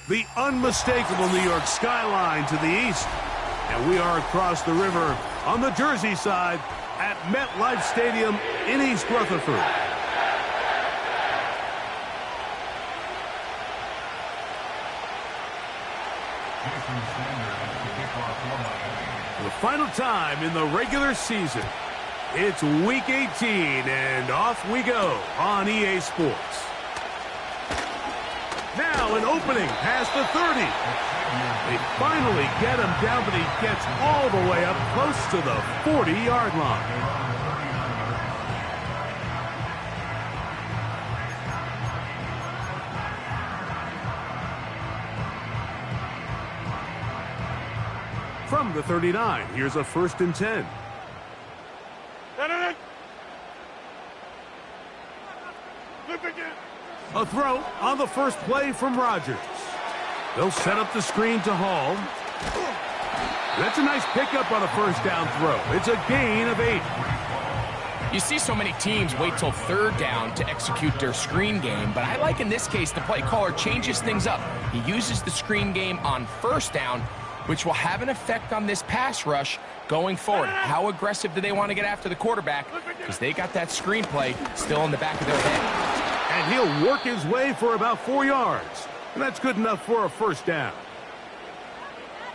the unmistakable New York skyline to the east. And we are across the river on the Jersey side at MetLife Stadium in East Rutherford. For the final time in the regular season, it's Week 18, and off we go on EA Sports. Now an opening past the 30. They finally get him down, but he gets all the way up close to the 40-yard line. From the 39, here's a 1st and 10. A throw on the first play from Rodgers. They'll set up the screen to Hall. That's a nice pickup on a first down throw. It's a gain of 8. You see so many teams wait till 3rd down to execute their screen game, but I like in this case the play caller changes things up. He uses the screen game on 1st down, which will have an effect on this pass rush going forward. How aggressive do they want to get after the quarterback? Because they got that screen play still in the back of their head. And he'll work his way for about 4 yards. And that's good enough for a 1st down.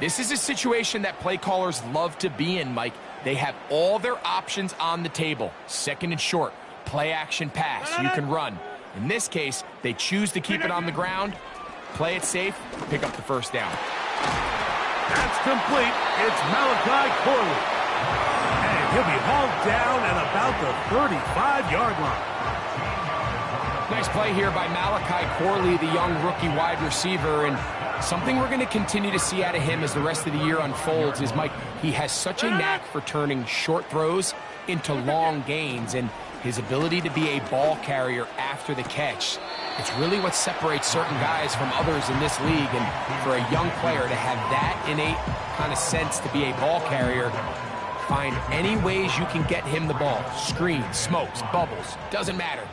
This is a situation that play callers love to be in, Mike. They have all their options on the table. 2nd and short, play action pass, you can run. In this case, they choose to keep it on the ground, play it safe, pick up the 1st down. That's complete. It's Malachi Corley. And he'll be hauled down at about the 35-yard line. Nice play here by Malachi Corley, the young rookie wide receiver, and something we're going to continue to see out of him as the rest of the year unfolds is, Mike, he has such a knack for turning short throws into long gains, and his ability to be a ball carrier after the catch. It's really what separates certain guys from others in this league, and for a young player to have that innate kind of sense to be a ball carrier, find any ways you can get him the ball. Screens, smokes, bubbles, doesn't matter.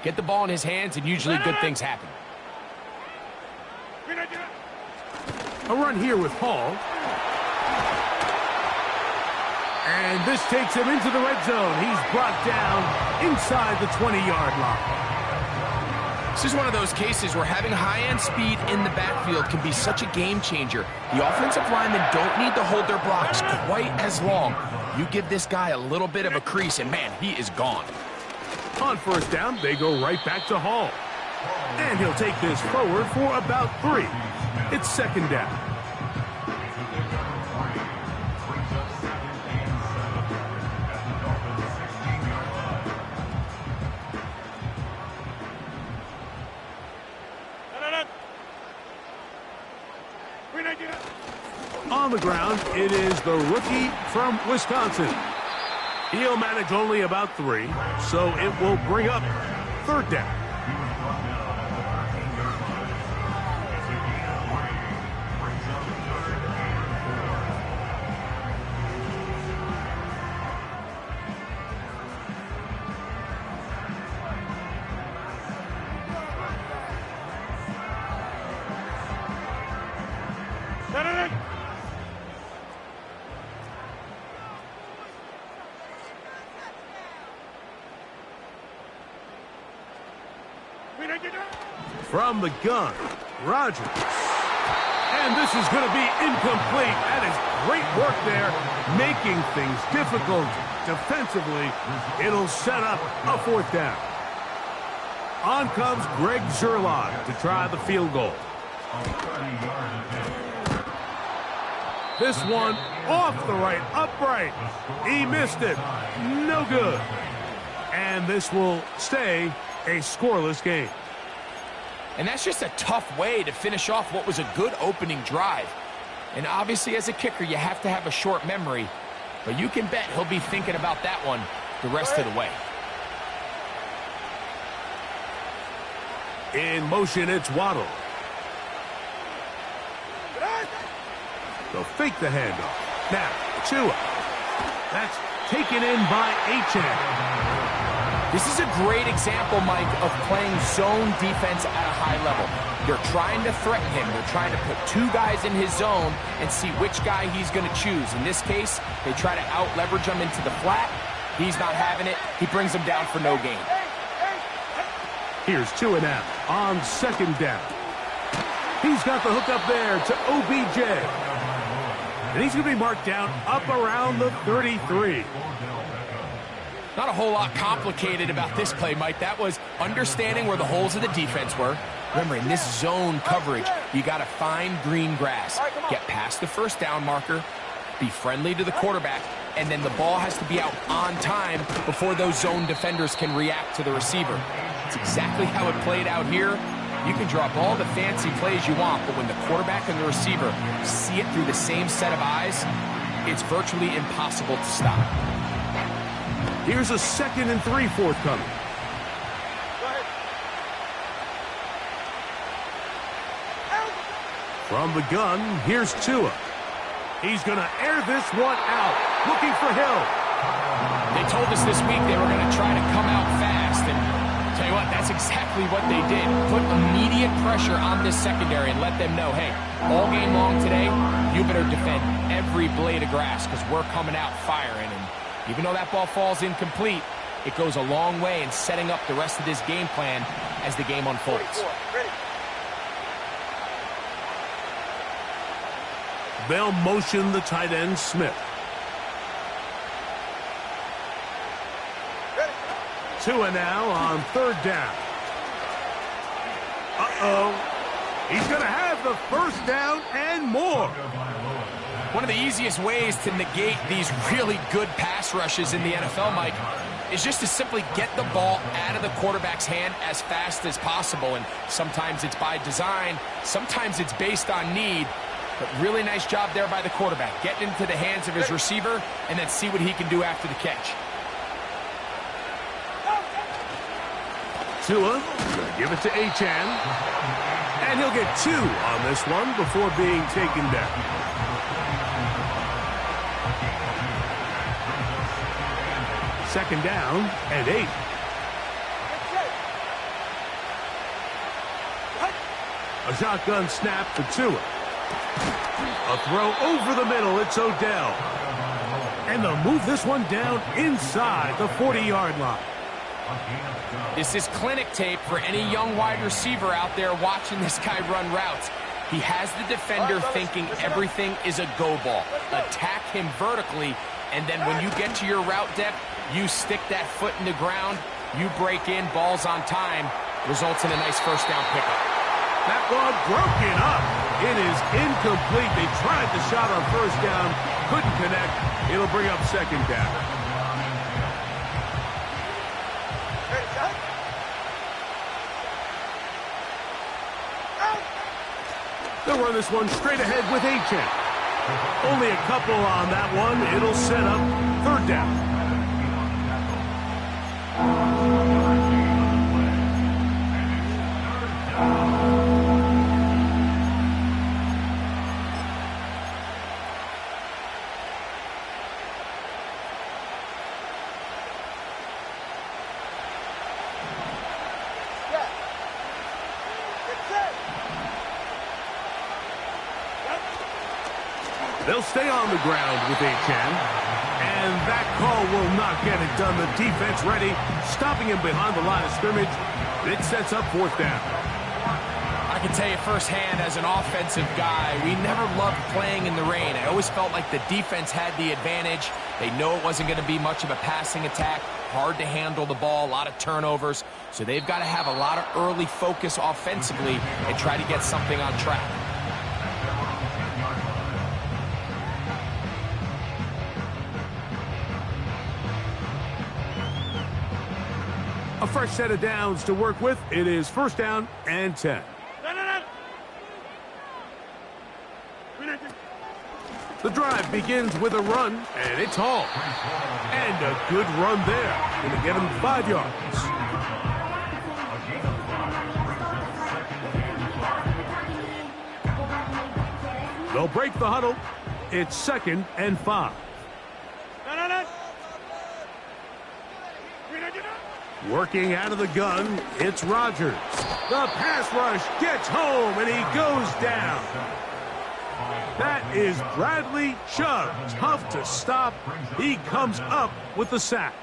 Get the ball in his hands, and usually good things happen. A run here with Hall. And this takes him into the red zone. He's brought down inside the 20-yard line. This is one of those cases where having high-end speed in the backfield can be such a game changer. The offensive linemen don't need to hold their blocks quite as long. You give this guy a little bit of a crease, and man, he is gone. On 1st down, they go right back to Hall. And he'll take this forward for about 3. It's 2nd down. On the ground, it is the rookie from Wisconsin. He'll manage only about 3, so it will bring up 3rd down. From the gun, Rodgers. And this is going to be incomplete. That is great work there, making things difficult defensively. It'll set up a 4th down. On comes Greg Zerline to try the field goal. This one off the right, upright. He missed it. No good. And this will stay a scoreless game. And that's just a tough way to finish off what was a good opening drive. And obviously, as a kicker, you have to have a short memory. But you can bet he'll be thinking about that one the rest of the way. In motion, it's Waddle. They'll fake the handoff. Now, Chua. That's taken in by Achane. This is a great example, Mike, of playing zone defense at a high level. They're trying to threaten him. They're trying to put two guys in his zone and see which guy he's going to choose. In this case, they try to out-leverage him into the flat. He's not having it. He brings him down for no gain. Here's 2 and out on 2nd down. He's got the hook up there to OBJ. And he's going to be marked down up around the 33. Not a whole lot complicated about this play, Mike. That was understanding where the holes of the defense were. Remember, in this zone coverage, you got to find green grass. Get past the first down marker, be friendly to the quarterback, and then the ball has to be out on time before those zone defenders can react to the receiver. It's exactly how it played out here. You can draw up all the fancy plays you want, but when the quarterback and the receiver see it through the same set of eyes, it's virtually impossible to stop. Here's a 2nd and 3 forthcoming. From the gun, here's Tua. He's going to air this one out, looking for Hill. They told us this week they were going to try to come out fast, and tell you what, that's exactly what they did. Put immediate pressure on this secondary and let them know, hey, all game long today, you better defend every blade of grass because we're coming out firing. And even though that ball falls incomplete, it goes a long way in setting up the rest of this game plan as the game unfolds. They'll motion the tight end, Smith. 2 and now on 3rd down. He's going to have the 1st down and more. One of the easiest ways to negate these really good pass rushes in the NFL, Mike, is just to simply get the ball out of the quarterback's hand as fast as possible. And sometimes it's by design, sometimes it's based on need. But really nice job there by the quarterback, getting into the hands of his receiver and then see what he can do after the catch. Tua, give it to Achane. And he'll get 2 on this one before being taken down. Second down and 8. A shotgun snap for Tua. A throw over the middle. It's Odell. And they'll move this one down inside the 40-yard line. This is clinic tape for any young wide receiver out there watching this guy run routes. He has the defender thinking everything is a go ball. Attack him vertically, and then when you get to your route depth, you stick that foot in the ground, you break in, balls on time, results in a nice 1st down pickup. That ball broken up. It is incomplete. They tried the shot on 1st down, couldn't connect. It'll bring up 2nd down. They'll run this one straight ahead with Achane. Only a couple on that one. It'll set up 3rd down. They'll stay on the ground with Achane. And that call will not get it done. The defense ready, stopping him behind the line of scrimmage. It sets up 4th down. I can tell you firsthand, as an offensive guy, we never loved playing in the rain. I always felt like the defense had the advantage. They know it wasn't going to be much of a passing attack. Hard to handle the ball, a lot of turnovers. So they've got to have a lot of early focus offensively and try to get something on track. A fresh set of downs to work with. It is 1st down and 10. The drive begins with a run, and it's Hall. And a good run there. Going to get him 5 yards. They'll break the huddle. It's 2nd and 5. Working out of the gun, it's Rodgers. The pass rush gets home, and he goes down. That is Bradley Chubb. Tough to stop. He comes up with the sack.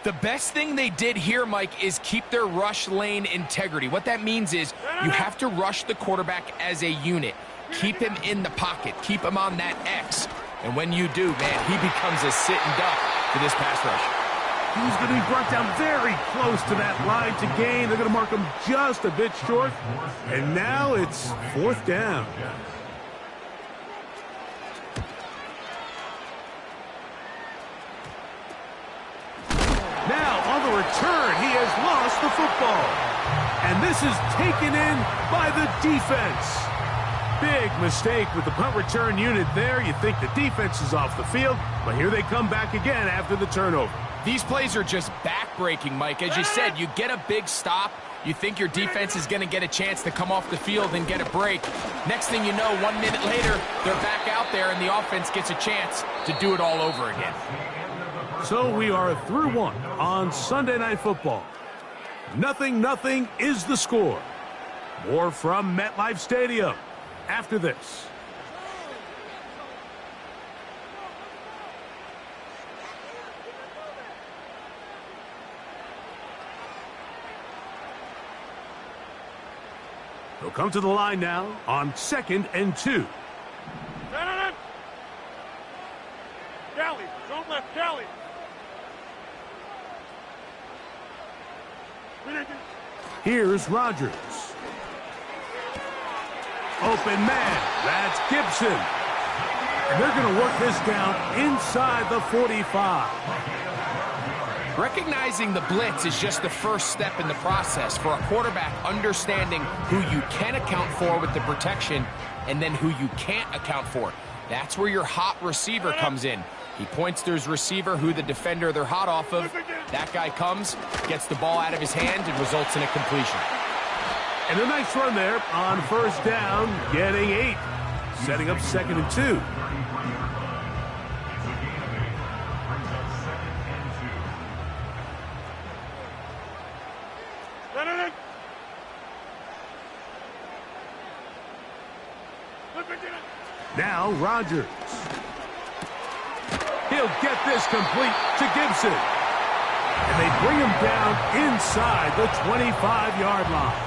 The best thing they did here, Mike, is keep their rush lane integrity. What that means is you have to rush the quarterback as a unit. Keep him in the pocket. Keep him on that X. And when you do, man, he becomes a sitting duck for this pass rush. He's going to be brought down very close to that line to gain. They're going to mark him just a bit short. And now it's 4th down. Now, on the return, he has lost the football. And this is taken in by the defense. Big mistake with the punt return unit there. You think the defense is off the field, but here they come back again after the turnover. These plays are just back-breaking, Mike. As you said, you get a big stop. You think your defense is going to get a chance to come off the field and get a break. Next thing you know, 1 minute later, they're back out there, and the offense gets a chance to do it all over again. So we are through one on Sunday Night Football. 0-0 is the score. More from MetLife Stadium after this. They'll come to the line now on 2nd and 2. Kelly, don't left Kelly. Here's Rodgers. Open man. That's Gibson. And they're going to work this down inside the 45. Recognizing the blitz is just the first step in the process for a quarterback understanding who you can account for with the protection and then who you can't account for. That's where your hot receiver comes in. He points to his receiver, who the defender they're hot off of. That guy comes, gets the ball out of his hand, and results in a completion. And a nice run there on 1st down, getting 8. Setting up 2nd and 2. Now Rodgers. He'll get this complete to Gibson. And they bring him down inside the 25-yard line.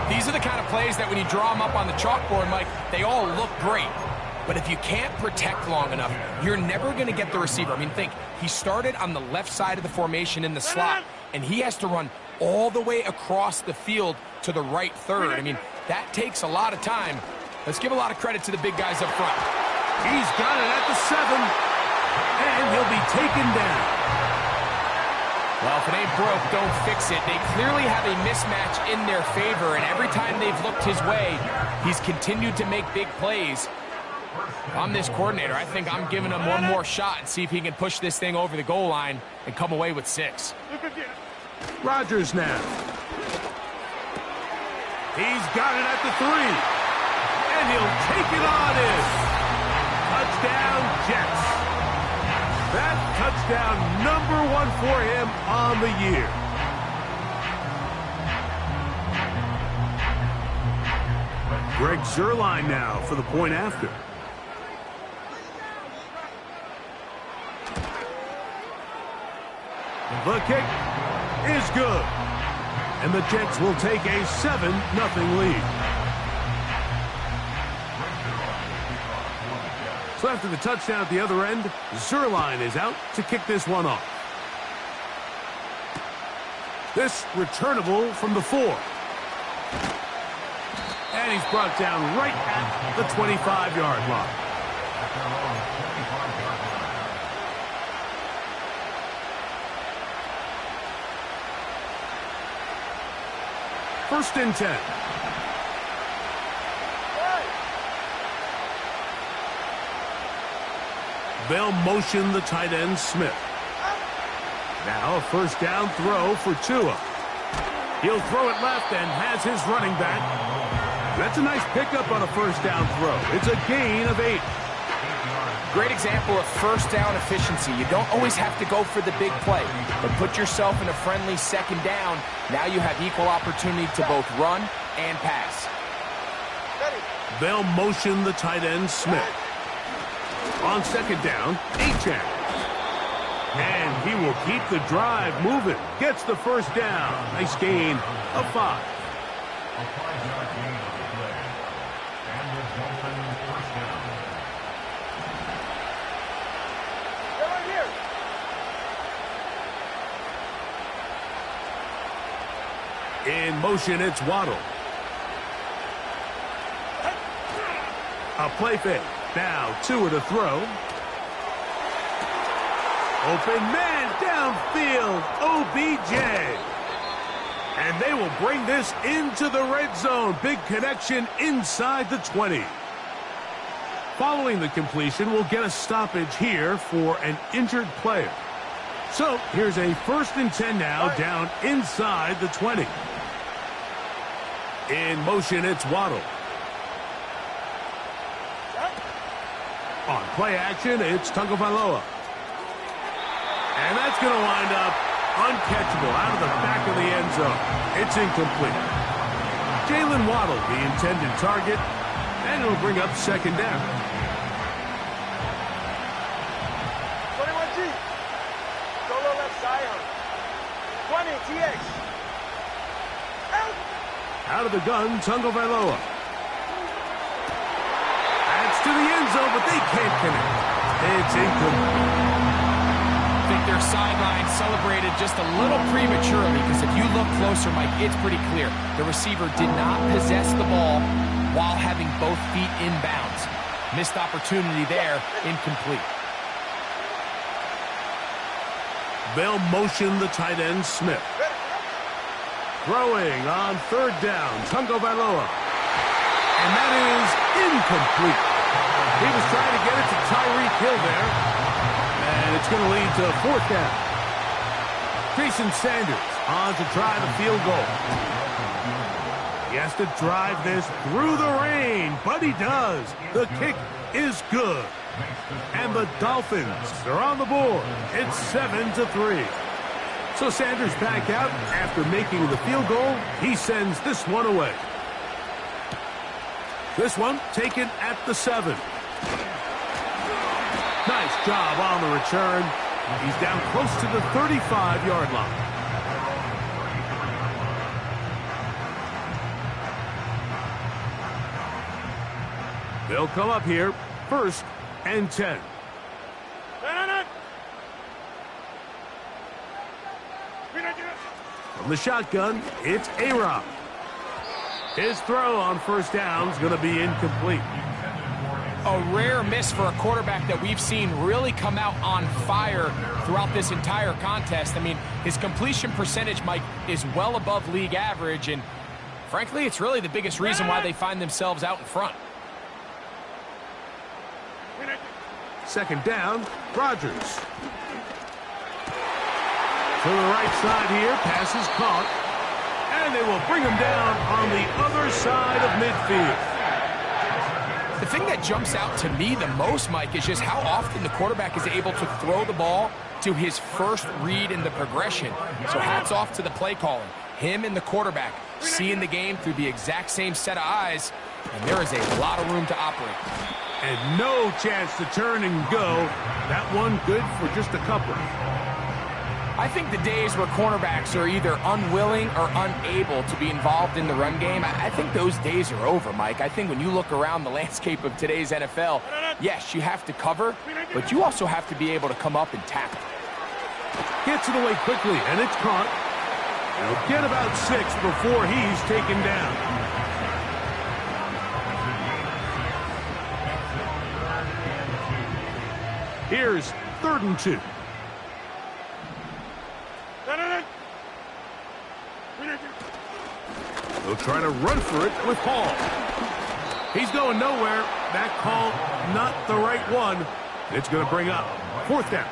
These are the kind of plays that when you draw them up on the chalkboard, Mike, they all look great. But if you can't protect long enough, you're never going to get the receiver. I mean, think, he started on the left side of the formation in the slot, and he has to run all the way across the field to the right third. I mean, that takes a lot of time. Let's give a lot of credit to the big guys up front. He's got it at the 7, and he'll be taken down. Well, if it ain't broke, don't fix it. They clearly have a mismatch in their favor, and every time they've looked his way, he's continued to make big plays. If I'm this coordinator, I think I'm giving him one more shot and see if he can push this thing over the goal line and come away with 6. Rodgers now. He's got it at the 3. And he'll take it on in. Touchdown, Jets. That touchdown number 1 for him on the year. Greg Zuerlein now for the point after. The kick is good. And the Jets will take a 7-0 lead. So after the touchdown at the other end, Zuerlein is out to kick this one off. This returnable from the 4. And he's brought down right at the 25-yard line. First and 10. They'll motion the tight end, Smith. Now a first down throw for Tua. He'll throw it left and has his running back. That's a nice pickup on a first down throw. It's a gain of 8. Great example of first down efficiency. You don't always have to go for the big play, but put yourself in a friendly second down. Now you have equal opportunity to both run and pass. They'll motion the tight end Smith. On second down, Achane. And he will keep the drive moving. Gets the first down. Nice gain of 5. In motion, it's Waddle. A play fake. Now 2 to throw. Open man downfield. OBJ. And they will bring this into the red zone. Big connection inside the 20. Following the completion, we'll get a stoppage here for an injured player. So here's a 1st and 10 now down inside the 20. In motion, it's Waddle. On play action, it's Tagovailoa. And that's going to wind up uncatchable out of the back of the end zone. It's incomplete. Jalen Waddle, the intended target, and it'll bring up second down. 21G. Solo left side. 20 TX. Out of the gun, Tagovailoa. That's to the end zone, but they can't connect. It's incomplete. I think their sideline celebrated just a little prematurely, because if you look closer, Mike, it's pretty clear. The receiver did not possess the ball while having both feet in bounds. Missed opportunity there, incomplete. They'll motion the tight end Smith. Throwing on 3rd down, Tagovailoa. And that is incomplete. He was trying to get it to Tyreek Hill there. And it's going to lead to 4th down. Jason Sanders on to try the field goal. He has to drive this through the rain, but he does. The kick is good. And the Dolphins are on the board. It's 7-3. So Sanders back out after making the field goal. He sends this one away. This one taken at the 7. Nice job on the return. He's down close to the 35-yard line. They'll come up here, 1st and 10. From the shotgun, it's A-Rod. His throw on 1st down is going to be incomplete. A rare miss for a quarterback that we've seen really come out on fire throughout this entire contest. I mean, his completion percentage, Mike, is well above league average, and frankly, it's really the biggest reason why they find themselves out in front. 2nd down, Rodgers. To the right side here, pass is caught. And they will bring him down on the other side of midfield. The thing that jumps out to me the most, Mike, is just how often the quarterback is able to throw the ball to his first read in the progression. So hats off to the play calling. Him and the quarterback seeing the game through the exact same set of eyes, and there is a lot of room to operate. And no chance to turn and go. That one good for just a couple. I think the days where cornerbacks are either unwilling or unable to be involved in the run game, I think those days are over, Mike. I think when you look around the landscape of today's NFL, yes, you have to cover, but you also have to be able to come up and tackle. Gets it away quickly, and it's caught. He'll get about 6 before he's taken down. Here's 3rd and 2. They'll try to run for it with Hall. He's going nowhere. That call, not the right one. It's going to bring up 4th down.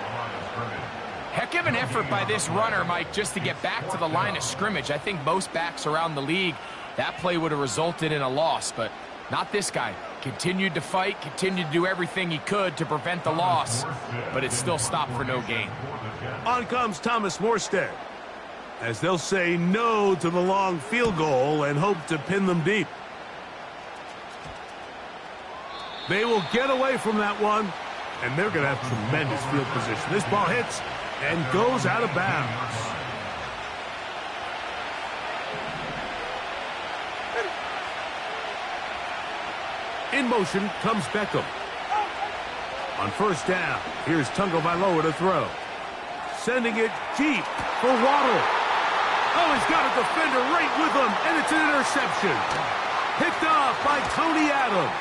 Heck of an effort by this runner, Mike, just to get back to the line of scrimmage. I think most backs around the league, that play would have resulted in a loss, but Not this guy. Continued to fight, continued to do everything he could to prevent the loss, but it still stopped for no gain. On comes Thomas Morstead, as they'll say no to the long field goal and hope to pin them deep. They will get away from that one, and they're going to have tremendous field position. This ball hits and goes out of bounds. In motion comes Beckham. On first down, here's Tagovailoa to throw. Sending it deep for Waddle. Oh, he's got a defender right with him, and it's an interception. Picked off by Tony Adams.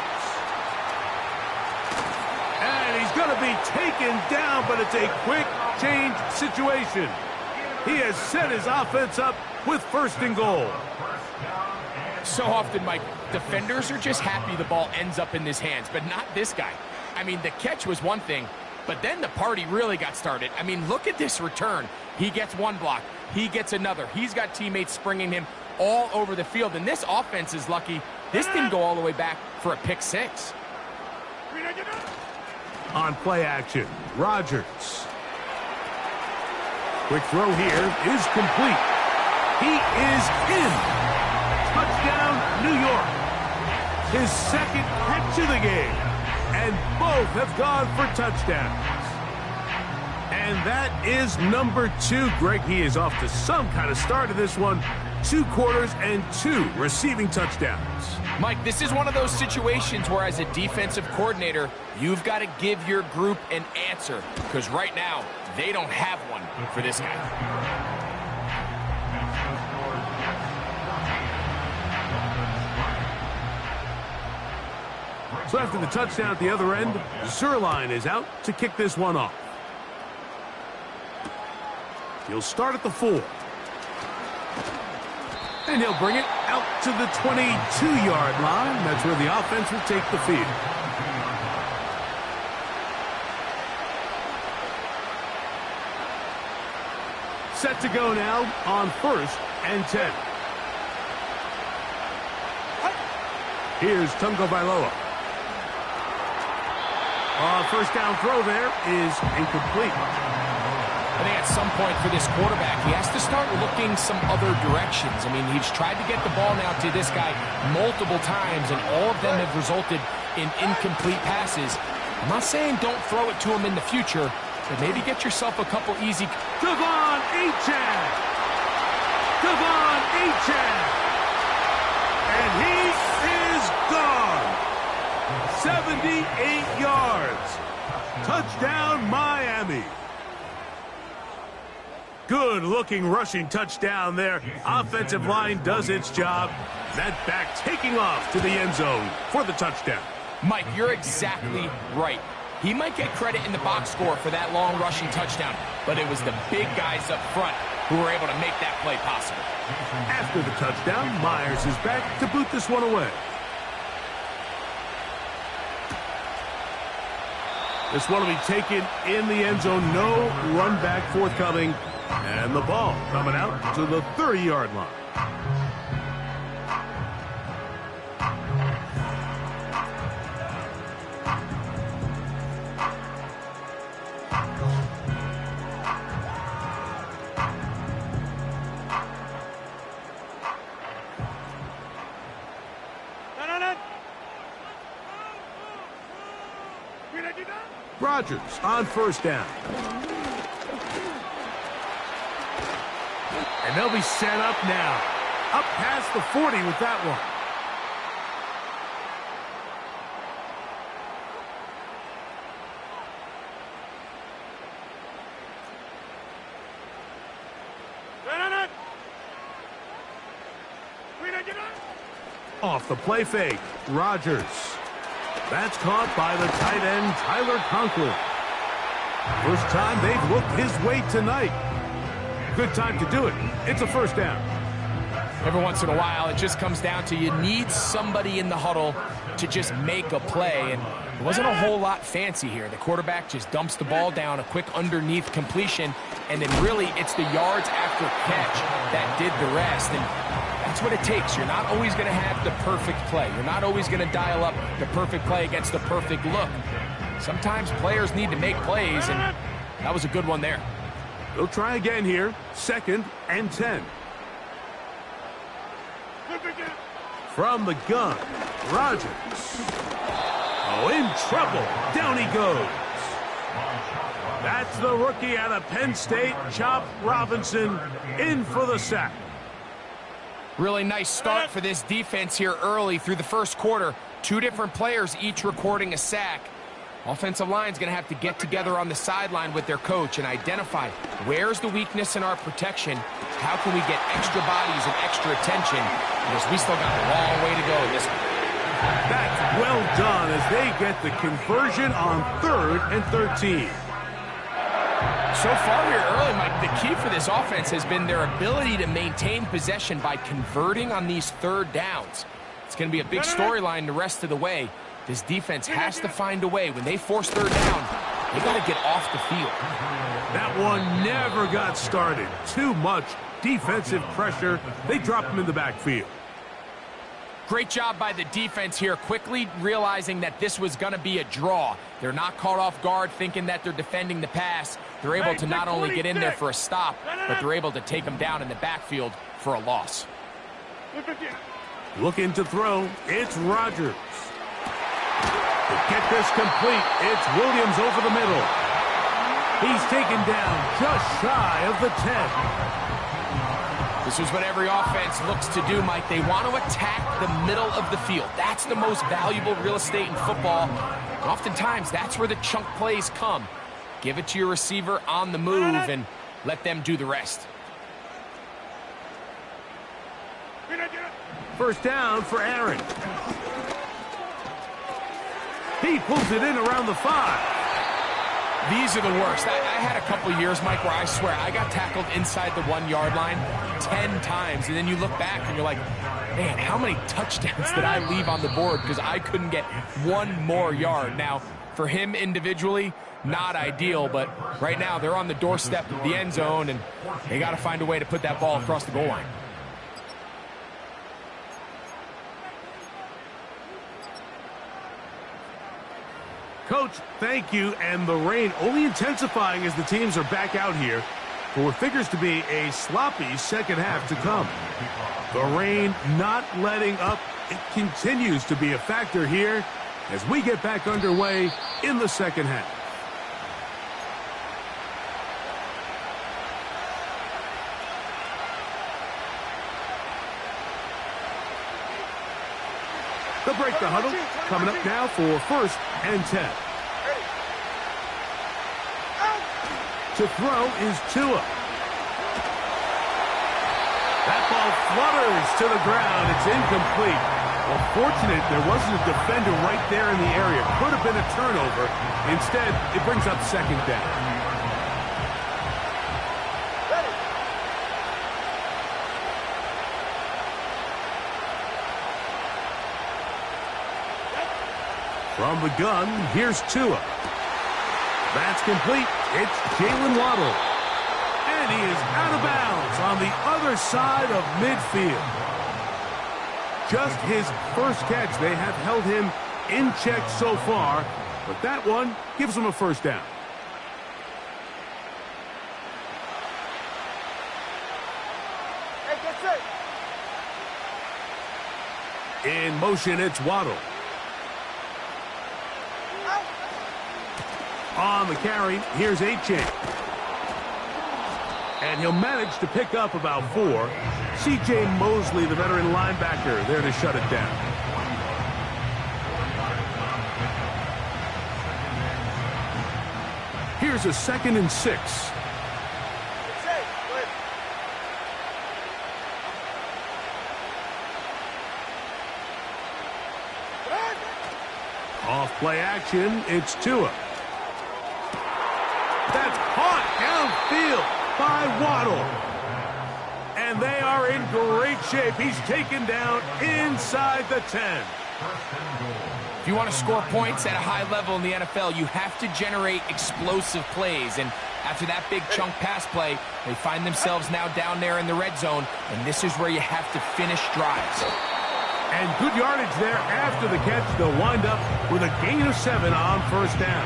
And he's going to be taken down, but it's a quick change situation. He has set his offense up with first and goal. So often, Mike, defenders are just happy the ball ends up in his hands, but not this guy. I mean, the catch was one thing, but then the party really got started. I mean, look at this return. He gets one block. He gets another. He's got teammates springing him all over the field, and this offense is lucky. This didn't go all the way back for a pick six. On play action, Rodgers. Quick throw here is complete. He is in. Touchdown, New York. His second catch of the game. And both have gone for touchdowns. And that is number 2. Greg, he is off to some kind of start of this one. 2 quarters and 2 receiving touchdowns. Mike, this is one of those situations where as a defensive coordinator, you've got to give your group an answer. Because right now, they don't have one for this guy. So after the touchdown at the other end, Zerline is out to kick this one off. He'll start at the 4. And he'll bring it out to the 22-yard line. That's where the offense will take the field. Set to go now on 1st and 10. Here's Tagovailoa. First down throw there is incomplete. I think at some point for this quarterback, he has to start looking some other directions. I mean, he's tried to get the ball now to this guy multiple times, and all of them have resulted in incomplete passes. I'm not saying don't throw it to him in the future, but maybe get yourself a couple easy. Devon Achane! Devon Achane! And he is gone! 78 yards. Touchdown, Miami. Good-looking rushing touchdown there. Offensive line does its job. That back taking off to the end zone for the touchdown. Mike, you're exactly right. He might get credit in the box score for that long rushing touchdown, but it was the big guys up front who were able to make that play possible. After the touchdown, Myers is back to boot this one away. This one will be taken in the end zone. No run back forthcoming. And the ball coming out to the 30-yard line. Rodgers on first down. And they'll be set up now. Up past the 40 with that one. Off the play fake, Rodgers. That's caught by the tight end, Tyler Conklin. First time they've looked his way tonight. Good time to do it. It's a first down. Every once in a while, it just comes down to you need somebody in the huddle to just make a play, and it wasn't a whole lot fancy here. The quarterback just dumps the ball down, a quick underneath completion, and then really it's the yards after catch that did the rest, and that's what it takes. You're not always going to have the perfect play. You're not always going to dial up the perfect play against the perfect look. Sometimes players need to make plays, and that was a good one there. They'll try again here. 2nd and 10. From the gun, Rodgers. Oh, in trouble. Down he goes. That's the rookie out of Penn State, Chop Robinson, in for the sack. Really nice start for this defense here early through the first quarter. 2 different players each recording a sack. Offensive line's going to have to get together on the sideline with their coach and identify where's the weakness in our protection, how can we get extra bodies and extra attention, because we still got a long way to go in this one. That's well done as they get the conversion on 3rd and 13. So far here early, Mike, the key for this offense has been their ability to maintain possession by converting on these 3rd downs. It's going to be a big storyline the rest of the way. This defense has to find a way. When they force 3rd down, they got to get off the field. That one never got started. Too much defensive pressure. They drop him in the backfield. Great job by the defense here, quickly realizing that this was going to be a draw. They're not caught off guard thinking that they're defending the pass. They're able to not only get in there for a stop, but they're able to take them down in the backfield for a loss. Looking to throw, it's Rodgers. To get this complete, it's Williams over the middle. He's taken down just shy of the 10. This is what every offense looks to do, Mike. They want to attack the middle of the field. That's the most valuable real estate in football. And oftentimes, that's where the chunk plays come. Give it to your receiver on the move and let them do the rest. First down for Aaron. He pulls it in around the 5. These are the worst. I had a couple years, Mike, where I swear I got tackled inside the 1-yard line 10 times. And then you look back and you're like, man, how many touchdowns did I leave on the board because I couldn't get 1 more yard? Now, for him individually, not ideal, but right now they're on the doorstep of the end zone, and they got to find a way to put that ball across the goal line. Coach, thank you, and the rain only intensifying as the teams are back out here for what figures to be a sloppy second half to come. The rain not letting up. It continues to be a factor here as we get back underway in the second half. They'll break the huddle. Coming up now for 1st and 10. To throw is Tua. That ball flutters to the ground. It's incomplete. Well, fortunate there wasn't a defender right there in the area. Could have been a turnover. Instead, it brings up 2nd down. From the gun, here's Tua. That's complete. It's Jalen Waddle. And he is out of bounds on the other side of midfield. Just his first catch. They have held him in check so far, but that one gives him a 1st down. In motion, it's Waddle. On the carry, here's A-Chain. And he'll manage to pick up about 4. C.J. Mosley, the veteran linebacker, there to shut it down. Here's a 2nd and 6. Off play action, it's Tua. That's caught downfield by Waddle. And they are in great shape. He's taken down inside the 10. If you want to score points at a high level in the NFL, you have to generate explosive plays. And after that big chunk pass play, they find themselves now down there in the red zone. And this is where you have to finish drives. And good yardage there after the catch. They'll wind up with a gain of 7 on first down.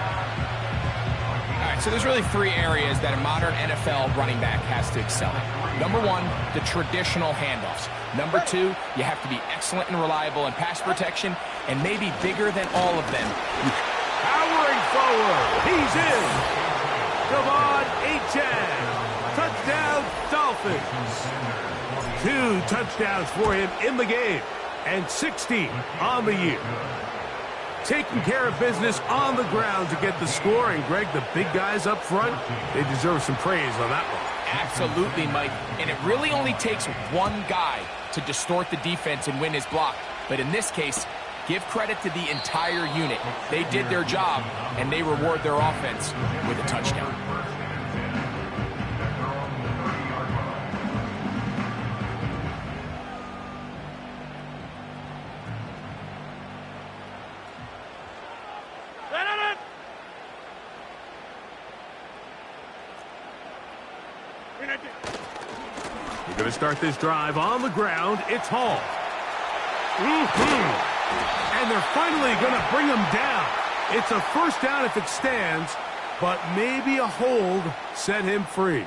All right, so there's really 3 areas that a modern NFL running back has to excel at. Number 1, the traditional handoffs. Number 2, you have to be excellent and reliable in pass protection, and maybe bigger than all of them. Powering forward. He's in. Devon Achane. Touchdown, Dolphins. 2 touchdowns for him in the game, and 16 on the year. Taking care of business on the ground to get the score, and Greg, the big guys up front, they deserve some praise on that one. Absolutely, Mike. And it really only takes one guy to distort the defense and win his block. But in this case, give credit to the entire unit. They did their job, and they reward their offense with a touchdown. We're going to start this drive on the ground. It's Hall. And they're finally going to bring him down. It's a first down if it stands, but maybe a hold set him free.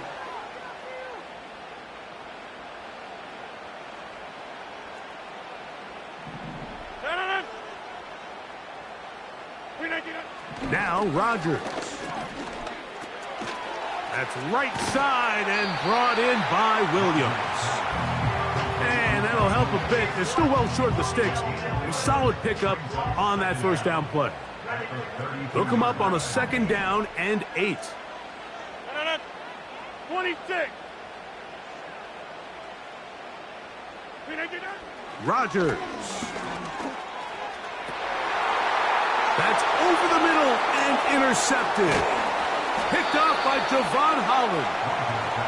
Now Rodgers. That's right side and brought in by Williams. And that'll help a bit. They're still well short of the sticks. A solid pickup on that first down play. They'll come up on a 2nd down and 8. 26. Rodgers. That's over the middle and intercepted. Picked off by Javon Holland.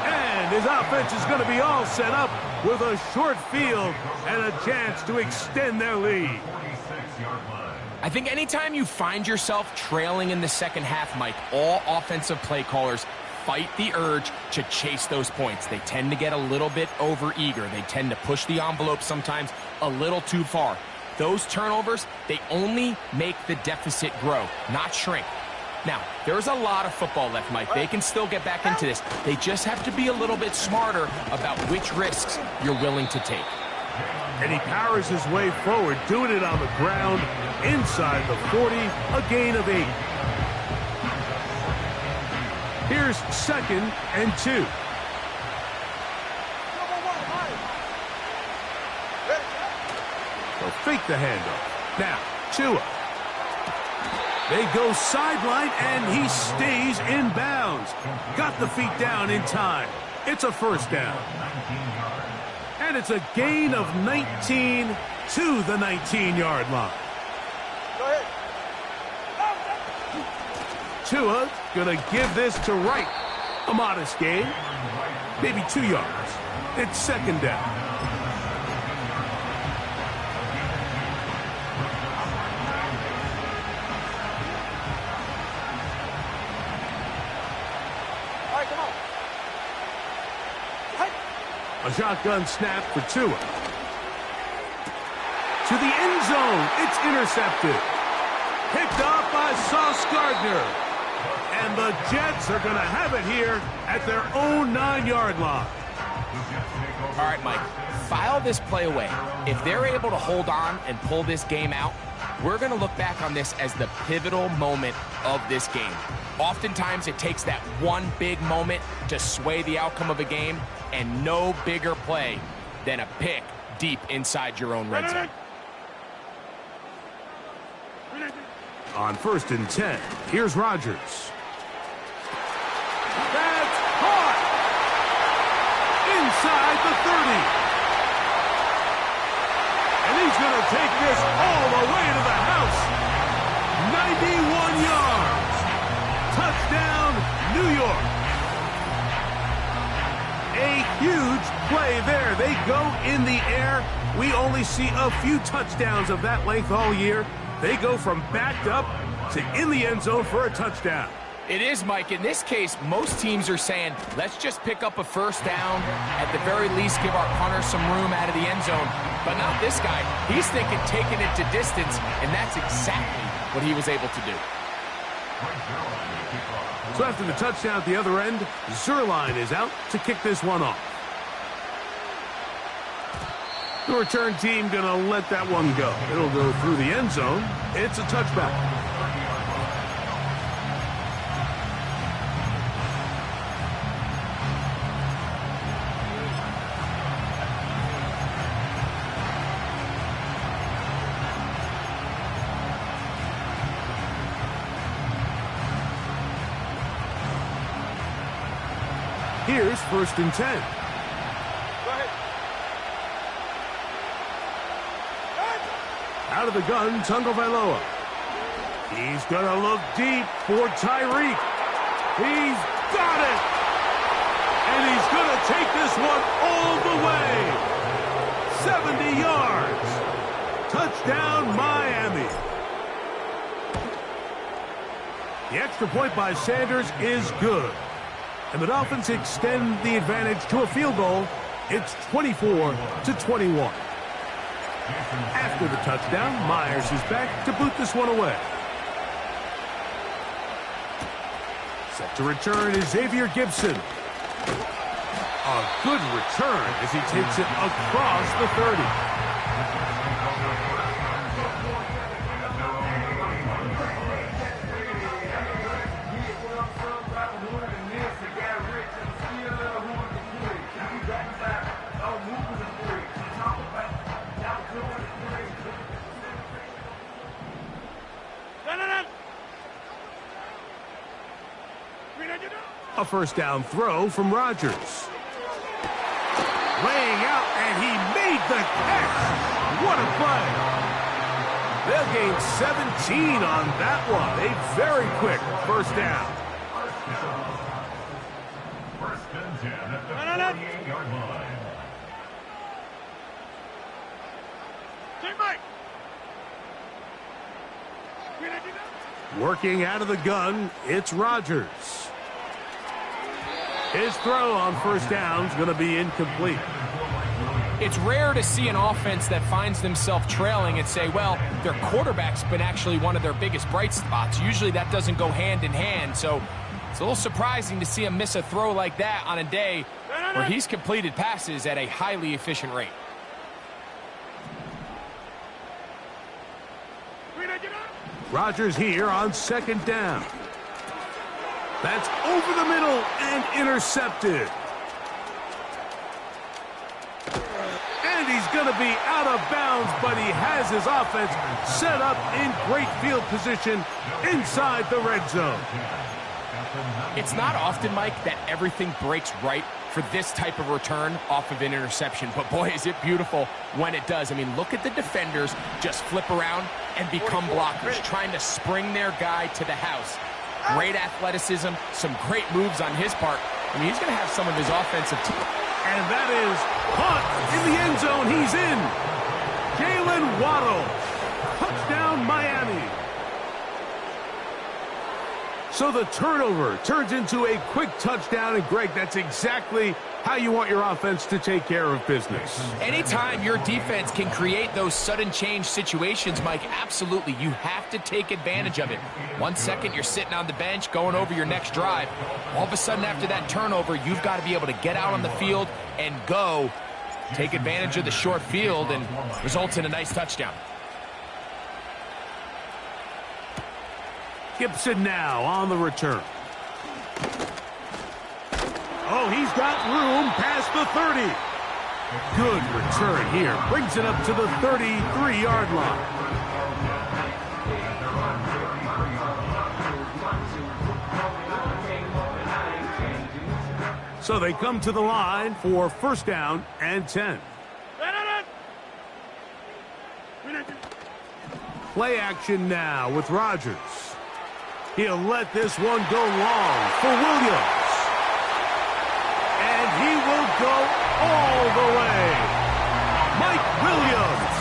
And his offense is going to be all set up with a short field and a chance to extend their lead. I think anytime you find yourself trailing in the second half, Mike, all offensive play callers fight the urge to chase those points. They tend to get a little bit overeager. They tend to push the envelope sometimes a little too far. Those turnovers, they only make the deficit grow, not shrink. Now, there's a lot of football left, Mike. They can still get back into this. They just have to be a little bit smarter about which risks you're willing to take. And he powers his way forward, doing it on the ground, inside the 40, a gain of 8. Here's 2nd and 2. They'll fake the handoff. Now, Tua. They go sideline, and he stays in bounds. Got the feet down in time. It's a first down. And it's a gain of 19 to the 19-yard line. Go ahead. Tua going to give this to Wright. A modest gain. Maybe 2 yards. It's 2nd down. A shotgun snap for Tua. To the end zone. It's intercepted. Picked off by Sauce Gardner. And the Jets are going to have it here at their own 9-yard line. All right, Mike, file this play away. If they're able to hold on and pull this game out, we're going to look back on this as the pivotal moment of this game. Oftentimes, it takes that one big moment to sway the outcome of a game, and no bigger play than a pick deep inside your own red zone. On 1st and 10, here's Rodgers. That's caught! Inside the 30. And he's going to take this all the way to the house. 91 yards. Touchdown, New York. A huge play there. They go in the air. We only see a few touchdowns of that length all year. They go from backed up to in the end zone for a touchdown. It is, Mike. In this case, most teams are saying, let's just pick up a first down. At the very least, give our punter some room out of the end zone. But not this guy. He's thinking taking it to distance, and that's exactly what he was able to do. So after the touchdown at the other end, Zerline is out to kick this one off. The return team going to let that one go. It'll go through the end zone. It's a touchback. Here's 1st and 10. Go ahead. Out of the gun, Tagovailoa. He's going to look deep for Tyreek. He's got it! And he's going to take this one all the way. 70 yards. Touchdown, Miami. The extra point by Sanders is good. And the Dolphins extend the advantage to a field goal. It's 24-21. After the touchdown, Myers is back to boot this one away. Set to return is Xavier Gibson. A good return as he takes it across the 30. A first down throw from Rodgers. Laying out, and he made the catch. What a play. They'll gain 17 on that one. A very quick first down. First and 10 at the 48-yard line. Working out of the gun, it's Rodgers. His throw on first down is going to be incomplete. It's rare to see an offense that finds themselves trailing and say, well, their quarterback's been actually one of their biggest bright spots. Usually that doesn't go hand in hand, so it's a little surprising to see him miss a throw like that on a day where he's completed passes at a highly efficient rate. Rodgers here on second down. That's over the middle and intercepted. And he's going to be out of bounds, but he has his offense set up in great field position inside the red zone. It's not often, Mike, that everything breaks right for this type of return off of an interception. But, boy, is it beautiful when it does. I mean, look at the defenders just flip around and become blockers, trying to spring their guy to the house. Great athleticism, some great moves on his part. I mean, he's going to have some of his offensive team. And that is caught in the end zone. He's in. Jalen Waddle. Touchdown, Miami. So the turnover turns into a quick touchdown. And, Greg, that's exactly how you want your offense to take care of business. Anytime your defense can create those sudden change situations, Mike, absolutely, you have to take advantage of it. 1 second, you're sitting on the bench going over your next drive. All of a sudden, after that turnover, you've got to be able to get out on the field and go. Take advantage of the short field and result in a nice touchdown. Gibson now on the return. Oh, he's got room past the 30. Good return here. Brings it up to the 33-yard line. So they come to the line for first down and 10. Play action now with Rodgers. He'll let this one go long for Williams. And he will go all the way. Mike Williams.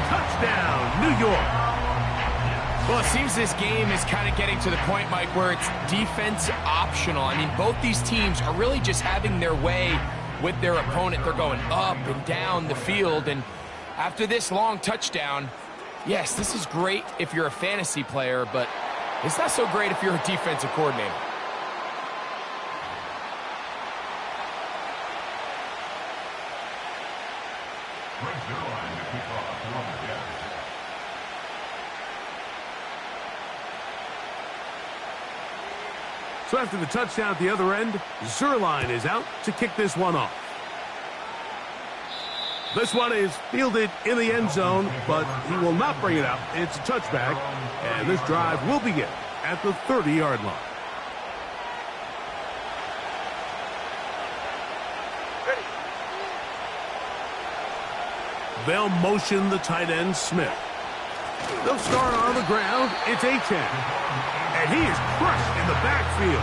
Touchdown, New York. Well, it seems this game is kind of getting to the point, Mike, where it's defense optional. I mean, both these teams are really just having their way with their opponent. They're going up and down the field, and after this long touchdown, yes, this is great if you're a fantasy player, but it's not so great if you're a defensive coordinator. So after the touchdown at the other end, Zerline is out to kick this one off. This one is fielded in the end zone, but he will not bring it out. It's a touchback, and this drive will begin at the 30-yard line. They'll motion the tight end, Smith. They'll start on the ground. It's Achane. And he is crushed in the backfield.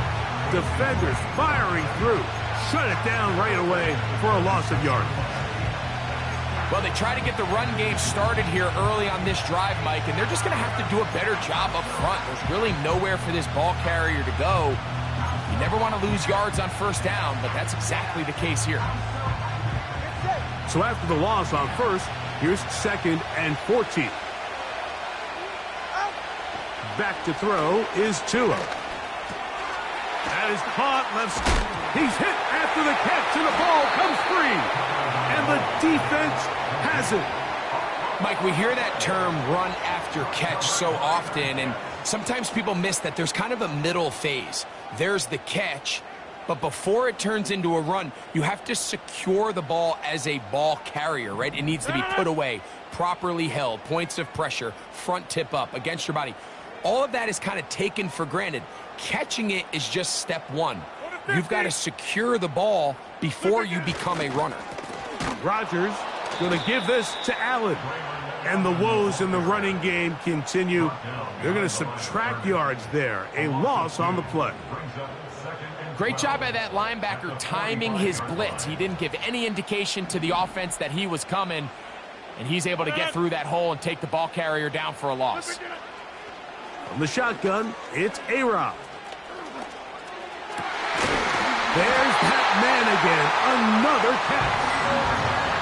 Defenders firing through. Shut it down right away for a loss of yardage. Well, they try to get the run game started here early on this drive, Mike, and they're just going to have to do a better job up front. There's really nowhere for this ball carrier to go. You never want to lose yards on first down, but that's exactly the case here. So after the loss on first, here's 2nd and 14. Back to throw is Tua. That is caught left. He's hit after the catch, and the ball comes free. And the defense has it. Mike, we hear that term run after catch so often, and sometimes people miss that there's kind of a middle phase. There's the catch, but before it turns into a run, you have to secure the ball as a ball carrier, right? It needs to be put away, properly held, points of pressure, front tip up against your body. All of that is kind of taken for granted. Catching it is just step one. You've got to secure the ball before you become a runner. Rodgers going to give this to Allen. And the woes in the running game continue. They're going to subtract yards there. A loss on the play. Great job by that linebacker timing his blitz. He didn't give any indication to the offense that he was coming, and he's able to get through that hole and take the ball carrier down for a loss. From the shotgun, it's A-Rob. There's that man again. Another catch.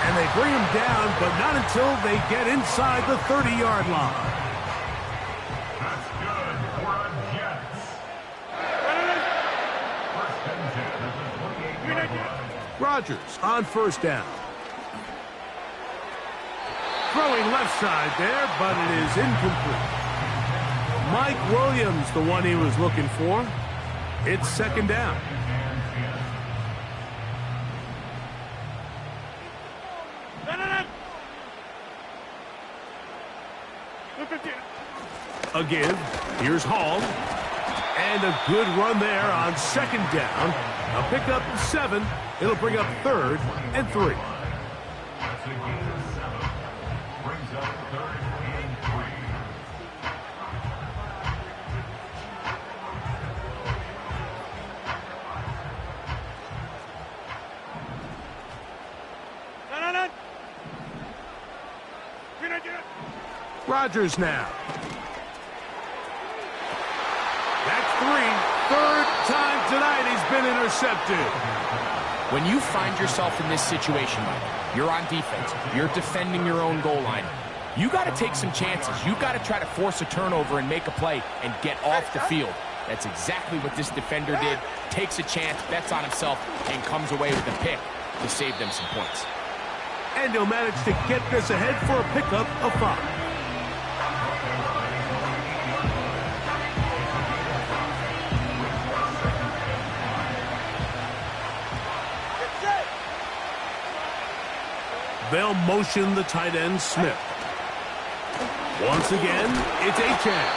And they bring him down, but not until they get inside the 30-yard line. That's good for a Jets. Rodgers on first down. Throwing left side there, but it is incomplete. Mike Williams, the one he was looking for. It's 2nd down. Again, here's Hall. And a good run there on 2nd down. A pickup 7. It'll bring up 3rd and 3. That's a gain of 7. Brings up 3rd and 3. Rodgers now. That's 3. 3rd time tonight he's been intercepted. When you find yourself in this situation, Mike, you're on defense, you're defending your own goal line, you got to take some chances. You got to try to force a turnover and make a play and get off the field. That's exactly what this defender did. Takes a chance, bets on himself, and comes away with a pick to save them some points. And he'll manage to get this ahead for a pickup of 5. They'll motion the tight end, Smith. Once again, it's Achane.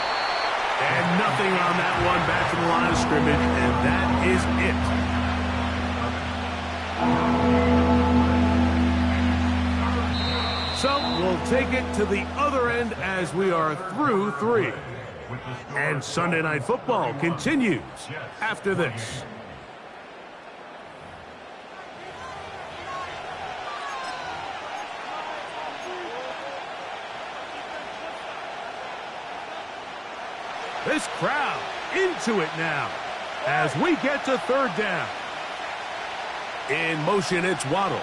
And nothing on that one back to the line of scrimmage, and that is it. So we'll take it to the other end as we are through 3. And Sunday Night Football continues after this. This crowd into it now as we get to third down. In motion, it's Waddle.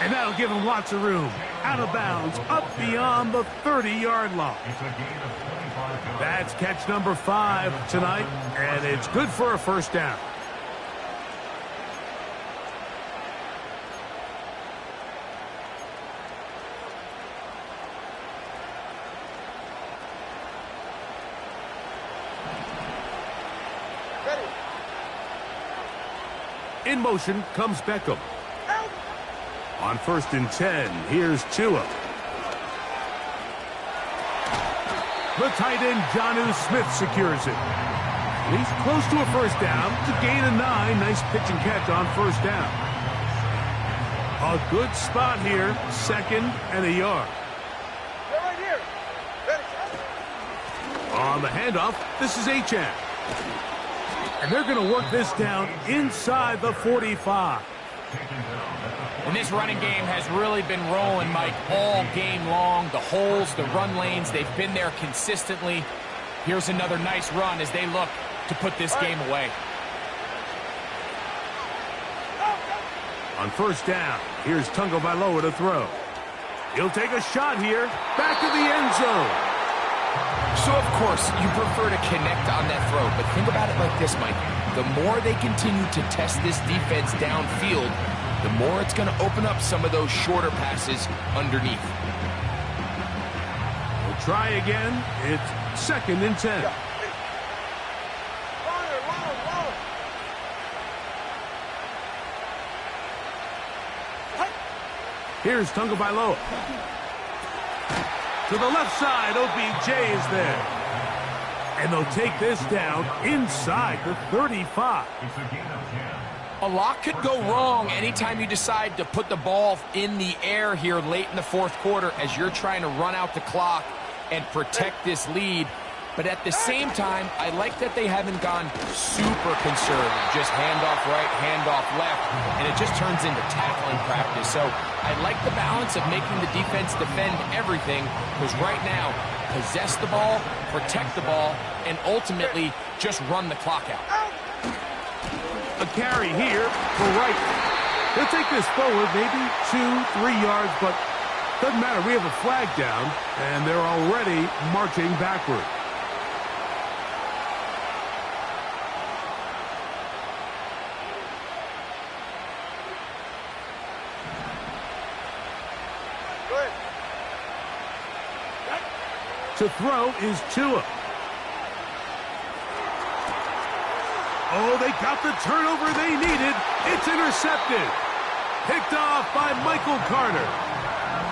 And that'll give him lots of room. Out of bounds, up beyond the 30-yard line. That's catch number 5 tonight, and it's good for a first down. In motion comes Beckham. On 1st and 10, here's Tua. The tight end, Jonnu Smith, secures it. He's close to a first down to gain a 9. Nice pitch and catch on first down. A good spot here, 2nd and a yard. Right here. On the handoff, this is Achane. And they're going to work this down inside the 45. And this running game has really been rolling, Mike, all game long. The holes, the run lanes, they've been there consistently. Here's another nice run as they look to put this game away. On first down, here's Tagovailoa to throw. He'll take a shot here, back of the end zone. So, of course, you prefer to connect on that throw, but think about it like this, Mike. The more they continue to test this defense downfield, the more it's going to open up some of those shorter passes underneath. We'll try again. It's 2nd and 10. Here's Tagovailoa. To the left side, OBJ is there. And they'll take this down inside the 35. A lot could go wrong anytime you decide to put the ball in the air here late in the 4th quarter as you're trying to run out the clock and protect this lead. But at the same time, I like that they haven't gone super conservative. Just handoff right, handoff left, and it just turns into tackling practice. So I like the balance of making the defense defend everything, because right now, possess the ball, protect the ball, and ultimately just run the clock out. A carry here for Wright. He'll take this forward, maybe 2-3 yards, but doesn't matter. We have a flag down, and they're already marching backward. To throw is Tua. Oh, they got the turnover they needed. It's intercepted. Picked off by Michael Carter.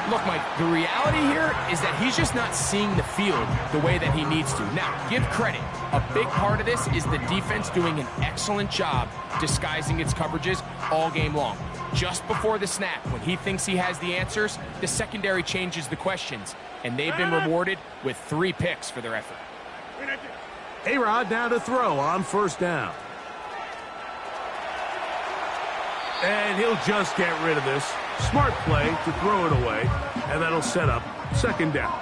Look, Mike, the reality here is that he's just not seeing the field the way that he needs to. Now, give credit. A big part of this is the defense doing an excellent job disguising its coverages all game long. Just before the snap, when he thinks he has the answers, the secondary changes the questions, and they've been rewarded with 3 picks for their effort. A-Rod now to throw on first down. And he'll just get rid of this. Smart play to throw it away, and that'll set up 2nd down.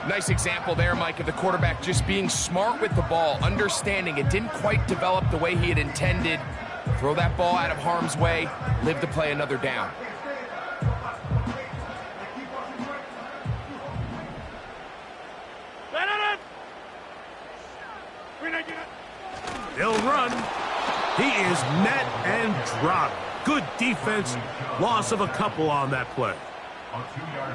Nice example there, Mike, of the quarterback just being smart with the ball, understanding it didn't quite develop the way he had intended. Throw that ball out of harm's way, live to play another down. They'll run. He is met and dropped. Good defense. Loss of a couple on that play.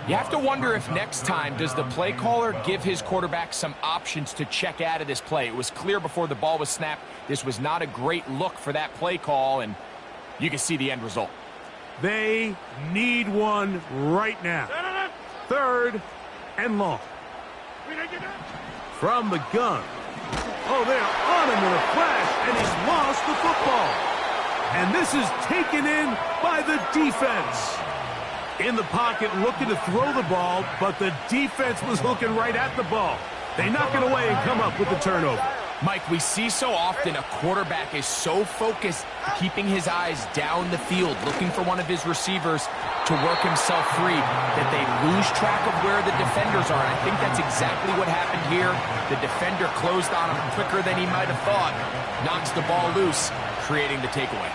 You have to wonder if next time does the play caller give his quarterback some options to check out of this play. It was clear before the ball was snapped this was not a great look for that play call, and you can see the end result. They need one right now. 3rd and long. From the gun. Oh, they're on him in a flash, and he's lost the football. And this is taken in by the defense. In the pocket, looking to throw the ball, but the defense was looking right at the ball. They knock it away and come up with the turnover. Mike, we see so often a quarterback is so focused, keeping his eyes down the field, looking for one of his receivers to work himself free, that they lose track of where the defenders are. And I think that's exactly what happened here. The defender closed on him quicker than he might have thought, knocks the ball loose, creating the takeaway.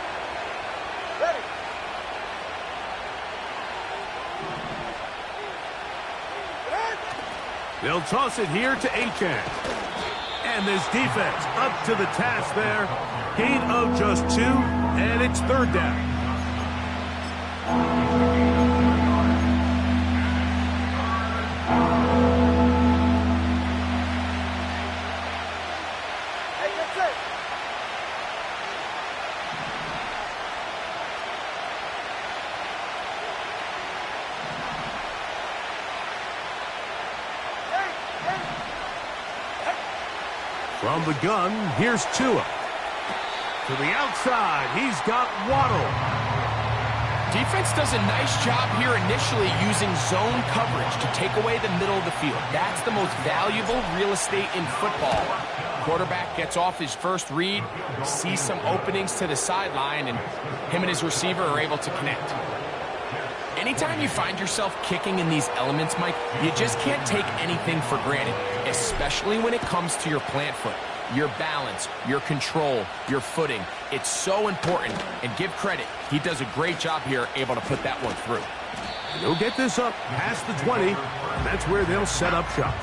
They'll toss it here to Achane. And this defense up to the task there. Gain of just 2, and it's 3rd down. Hey, that's it. From the gun, here's Tua. To the outside, he's got Waddle. Defense does a nice job here initially using zone coverage to take away the middle of the field. That's the most valuable real estate in football. Quarterback gets off his first read, sees some openings to the sideline, and him and his receiver are able to connect. Anytime you find yourself kicking in these elements, Mike, you just can't take anything for granted, especially when it comes to your plant foot. Your balance, your control, your footing. It's so important, and give credit. He does a great job here, able to put that one through. They'll get this up past the 20, and that's where they'll set up shop.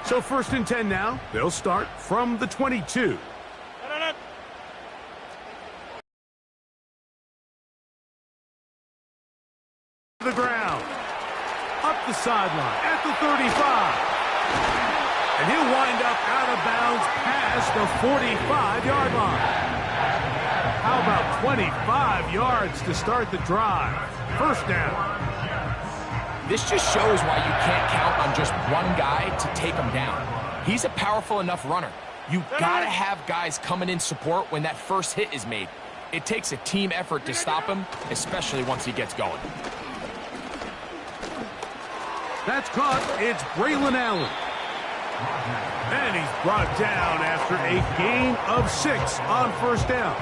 So 1st and 10 now. They'll start from the 22. The ground. Up the sideline at the 35. And he'll wind up out of bounds past the 45-yard line. How about 25 yards to start the drive? 1st down. This just shows why you can't count on just one guy to take him down. He's a powerful enough runner. You gotta have guys coming in support when that first hit is made. It takes a team effort to stop him, especially once he gets going. That's caught. It's Braylon Allen. And he's brought down after a gain of 6 on 1st down.